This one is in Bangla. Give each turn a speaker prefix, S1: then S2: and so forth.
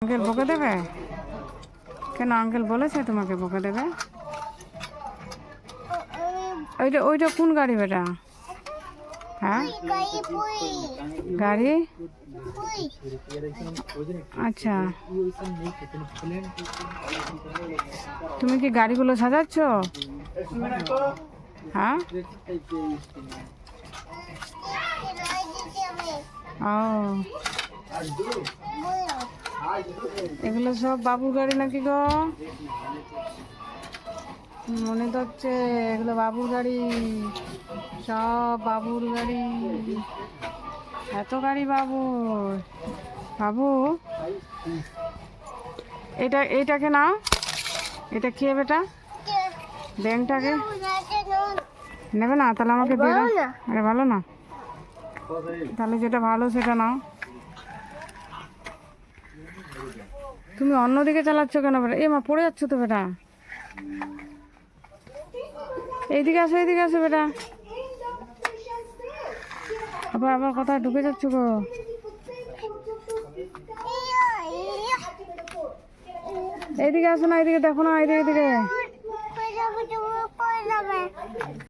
S1: আঙ্কেল বকে দেবে কেন? আঙ্কেল বলেছে তোমাকে বকে দেবে? ওইটা ওইটা কোন গাড়ি বেটা? হ্যাঁ গাড়ি, আচ্ছা। তুমি কি গাড়িগুলো সাজাচ্ছ? হ্যাঁ ও, এগুলো সব বাবুর গাড়ি নাকি গো? মনে তো হচ্ছে এগুলো বাবুর গাড়ি, সব বাবুর গাড়ি। এত গাড়ি বাবুর। বাবু এইটাকে নাও, এটা খেয়ে বেটা, ব্যাংকটাকে নেবে না? তাহলে আমাকে বেরো। আরে ভালো না, তাহলে যেটা ভালো সেটা নাও। তুমি অন্যদিকে চালাচ্ছ কেন বেটা? এ মা, পড়ে যাচ্ছ তো বেটা। এইদিকে আসো, এইদিকে আসো বেটা। আবার আবার কোথায় ঢুকে যাচ্ছ গো? এইদিকে আসো না, এইদিকে দেখো না, এইদিকে।